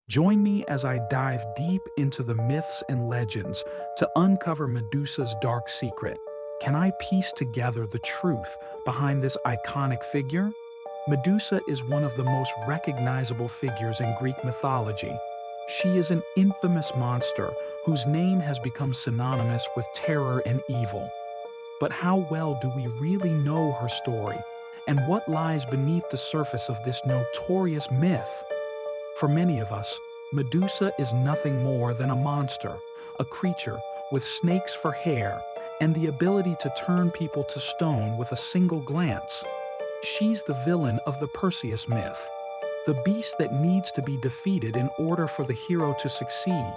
Join me as I dive deep into the myths and legends to uncover Medusa's dark secret. Can I piece together the truth behind this iconic figure? Medusa is one of the most recognizable figures in Greek mythology. She is an infamous monster whose name has become synonymous with terror and evil. But how well do we really know her story? And what lies beneath the surface of this notorious myth? For many of us, Medusa is nothing more than a monster, a creature with snakes for hair and the ability to turn people to stone with a single glance. She's the villain of the Perseus myth, the beast that needs to be defeated in order for the hero to succeed.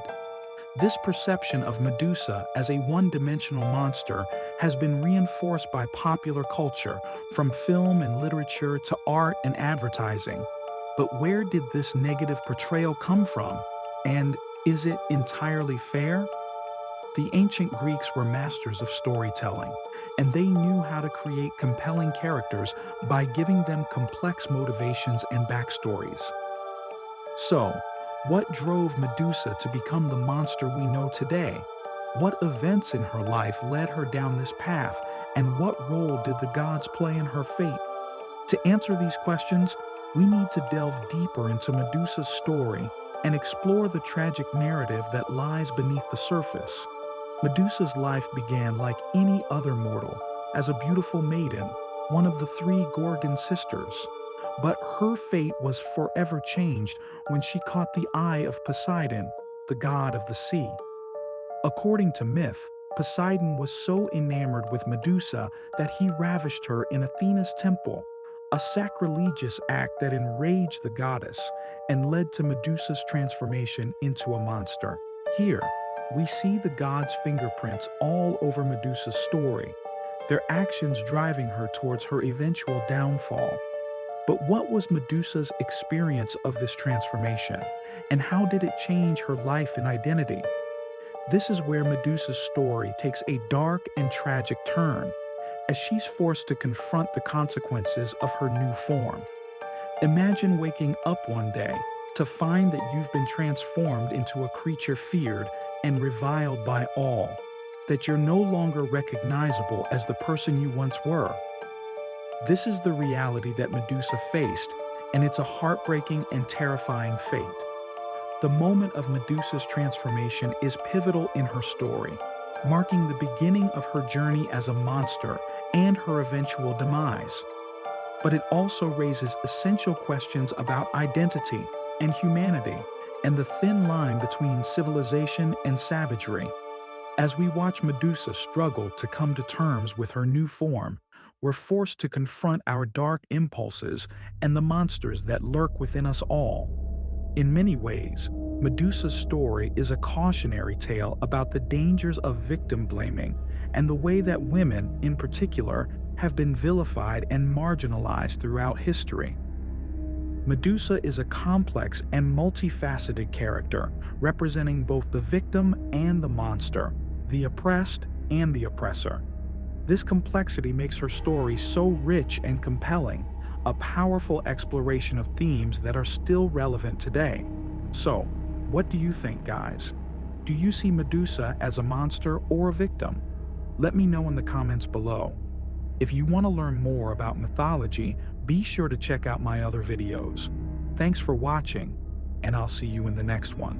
This perception of Medusa as a one-dimensional monster has been reinforced by popular culture, from film and literature to art and advertising. But where did this negative portrayal come from? And is it entirely fair? The ancient Greeks were masters of storytelling, and they knew how to create compelling characters by giving them complex motivations and backstories. So, what drove Medusa to become the monster we know today? What events in her life led her down this path, and what role did the gods play in her fate? To answer these questions, we need to delve deeper into Medusa's story and explore the tragic narrative that lies beneath the surface. Medusa's life began like any other mortal, as a beautiful maiden, one of the three Gorgon sisters. But her fate was forever changed when she caught the eye of Poseidon, the god of the sea. According to myth, Poseidon was so enamored with Medusa that he ravished her in Athena's temple, a sacrilegious act that enraged the goddess and led to Medusa's transformation into a monster. Here, we see the gods' fingerprints all over Medusa's story, their actions driving her towards her eventual downfall. But what was Medusa's experience of this transformation, and how did it change her life and identity? This is where Medusa's story takes a dark and tragic turn, as she's forced to confront the consequences of her new form. Imagine waking up one day to find that you've been transformed into a creature feared and reviled by all, that you're no longer recognizable as the person you once were. This is the reality that Medusa faced, and it's a heartbreaking and terrifying fate. The moment of Medusa's transformation is pivotal in her story, marking the beginning of her journey as a monster and her eventual demise. But it also raises essential questions about identity and humanity, and the thin line between civilization and savagery. As we watch Medusa struggle to come to terms with her new form, we're forced to confront our dark impulses and the monsters that lurk within us all. In many ways, Medusa's story is a cautionary tale about the dangers of victim blaming and the way that women, in particular, have been vilified and marginalized throughout history. Medusa is a complex and multifaceted character, representing both the victim and the monster, the oppressed and the oppressor. This complexity makes her story so rich and compelling, a powerful exploration of themes that are still relevant today. So, what do you think, guys? Do you see Medusa as a monster or a victim? Let me know in the comments below. If you want to learn more about mythology, be sure to check out my other videos. Thanks for watching, and I'll see you in the next one.